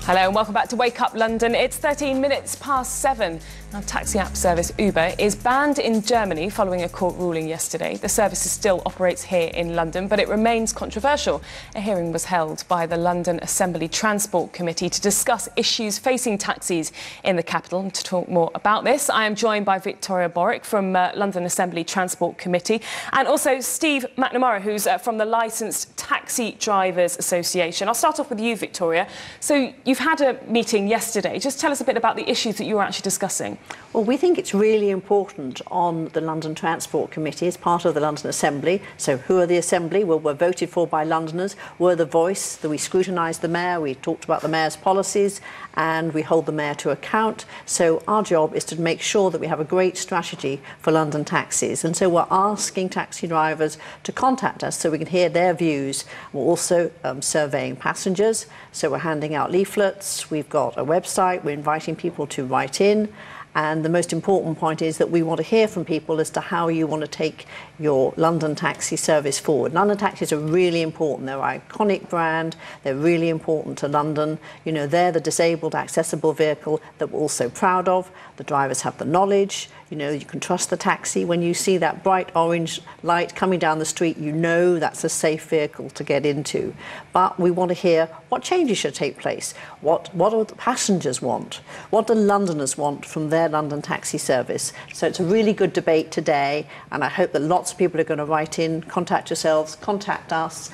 Hello and welcome back to Wake Up London. It's 13 minutes past 7. Now, taxi app service Uber is banned in Germany following a court ruling yesterday. The service still operates here in London, but it remains controversial. A hearing was held by the London Assembly Transport Committee to discuss issues facing taxis in the capital. And to talk more about this, I am joined by Victoria Borwick from London Assembly Transport Committee and also Steve McNamara, who's from the Licensed Taxi Drivers Association. I'll start off with you, Victoria. So you've had a meeting yesterday. Just tell us a bit about the issues that you were actually discussing. Well, we think it's really important on the London Transport Committee as part of the London Assembly. So who are the Assembly? Well, we're voted for by Londoners. We're the voice, that we scrutinise the Mayor, we talked about the Mayor's policies and we hold the Mayor to account. So our job is to make sure that we have a great strategy for London taxis. And so we're asking taxi drivers to contact us so we can hear their views. We're also surveying passengers. So we're handing out leaflets. We've got a website. We're inviting people to write in. And the most important point is that we want to hear from people as to how you want to take your London taxi service forward. London taxis are really important. They're an iconic brand. They're really important to London. You know, they're the disabled, accessible vehicle that we're also proud of. The drivers have the knowledge. You know, you can trust the taxi. When you see that bright orange light coming down the street, you know that's a safe vehicle to get into. But we want to hear what changes should take place. What do the passengers want? What do Londoners want from their London taxi service? So it's a really good debate today, and I hope that lots of people are going to write in, contact yourselves, contact us,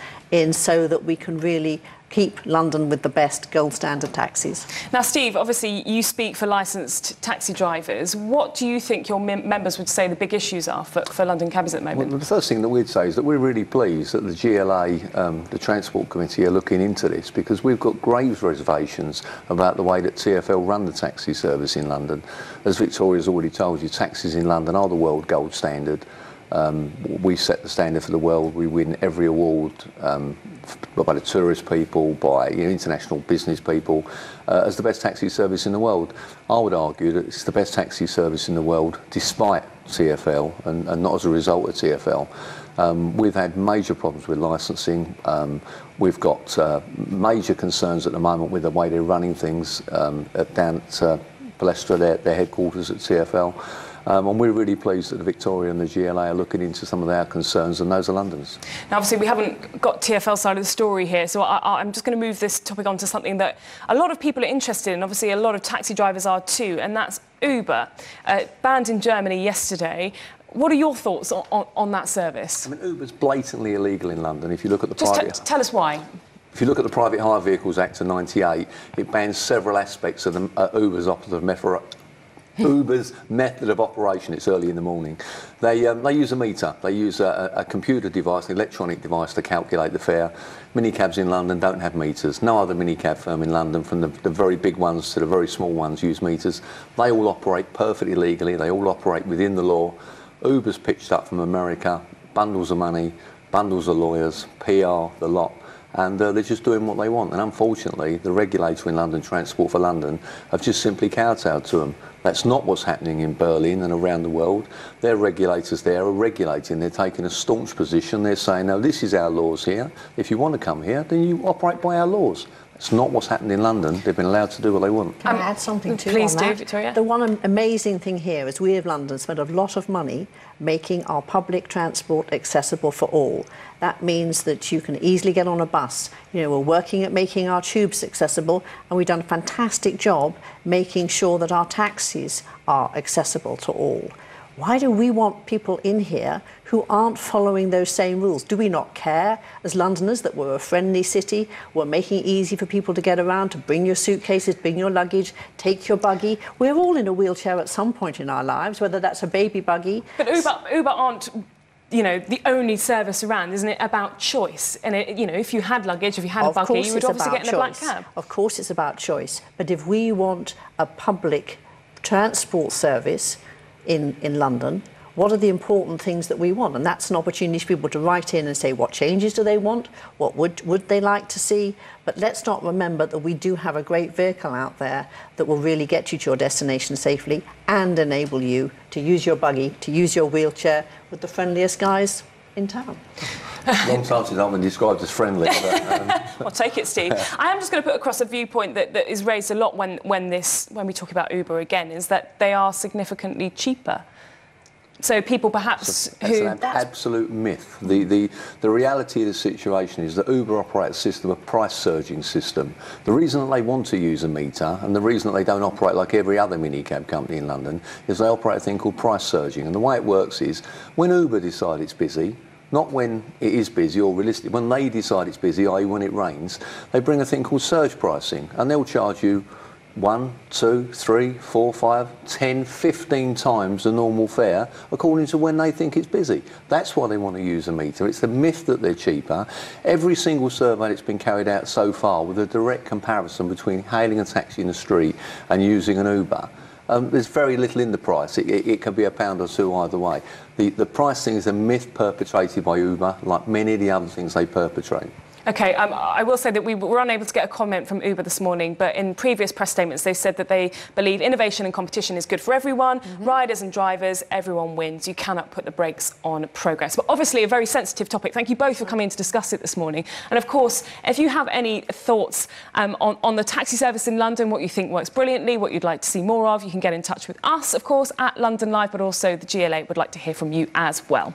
so that we can really keep London with the best gold standard taxis. Now, Steve, obviously you speak for licensed taxi drivers. What do you think your members would say the big issues are for London cabbies at the moment? Well, the first thing that we'd say is that we're really pleased that the GLA, the Transport Committee, are looking into this, because we've got grave reservations about the way that TfL run the taxi service in London. As Victoria's already told you, taxis in London are the world gold standard. We set the standard for the world. We win every award by the tourist people, by international business people, as the best taxi service in the world. I would argue that it's the best taxi service in the world despite TfL and not as a result of TfL. We've had major problems with licensing. We've got major concerns at the moment with the way they're running things down at Balestra, their headquarters at TfL. And we're really pleased that the Victoria and the GLA are looking into some of our concerns, and those are London's. Now, obviously, we haven't got TfL side of the story here, so I'm just going to move this topic on to something that a lot of people are interested in. Obviously, a lot of taxi drivers are too, and that's Uber, banned in Germany yesterday. What are your thoughts on that service? I mean, Uber's blatantly illegal in London. If you look at the private... Just tell us why. If you look at the Private Hire Vehicles Act of '98, it bans several aspects of Uber's method of operation. It's early in the morning. They use a meter. They use a computer device, an electronic device, to calculate the fare. Minicabs in London don't have meters. No other minicab firm in London, from the very big ones to the very small ones, use meters. They all operate perfectly legally. They all operate within the law. Uber's pitched up from America, bundles of money, bundles of lawyers, PR, the lot. And they're just doing what they want. And unfortunately, the regulator in London, Transport for London, have just simply kowtowed to them. That's not what's happening in Berlin and around the world. Their regulators there are regulating. They're taking a staunch position. They're saying, no, this is our laws here. If you want to come here, then you operate by our laws. It's not what's happened in London. They've been allowed to do what they want. Can I add something too on that? Please do, Victoria. The one amazing thing here is we of London spent a lot of money making our public transport accessible for all. That means that you can easily get on a bus. You know, we're working at making our tubes accessible, and we've done a fantastic job making sure that our taxis are accessible to all. Why do we want people in here who aren't following those same rules? Do we not care as Londoners that we're a friendly city? We're making it easy for people to get around, to bring your suitcases, bring your luggage, take your buggy. We're all in a wheelchair at some point in our lives, whether that's a baby buggy. But Uber aren't, you know, the only service around. Isn't it about choice? And, you know, if you had luggage, if you had a buggy, you would obviously get in a black cab. Of course it's about choice. But if we want a public transport service in London, what are the important things that we want? And that's an opportunity for people to write in and say what changes do they want, what would they like to see. But let's not remember that we do have a great vehicle out there that will really get you to your destination safely and enable you to use your buggy, to use your wheelchair with the friendliest guys in town. Long time since I've been described as friendly. But, I'll take it, Steve. I am just going to put across a viewpoint that is raised a lot when we talk about Uber again, is that they are significantly cheaper. So people perhaps that's an absolute myth. The reality of the situation is that Uber operates a system, a price surging system. The reason that they want to use a meter and the reason that they don't operate like every other minicab company in London is they operate a thing called price surging. And the way it works is when Uber decide it's busy, not when it is busy or realistic, when they decide it's busy, i.e. when it rains, they bring a thing called surge pricing and they'll charge you 1, 2, 3, 4, 5, 10, 15 times the normal fare according to when they think it's busy. That's why they want to use a meter. It's the myth that they're cheaper. Every single survey that's been carried out so far with a direct comparison between hailing a taxi in the street and using an Uber, there's very little in the price. It could be a pound or two either way. The price thing is a myth perpetrated by Uber, like many of the other things they perpetrate. OK, I will say that we were unable to get a comment from Uber this morning, but in previous press statements they said that they believe innovation and competition is good for everyone, riders and drivers, everyone wins. You cannot put the brakes on progress. But obviously a very sensitive topic. Thank you both for coming in to discuss it this morning. And of course, if you have any thoughts on the taxi service in London, what you think works brilliantly, what you'd like to see more of, you can get in touch with us, of course, at London Live, but also the GLA would like to hear from you as well.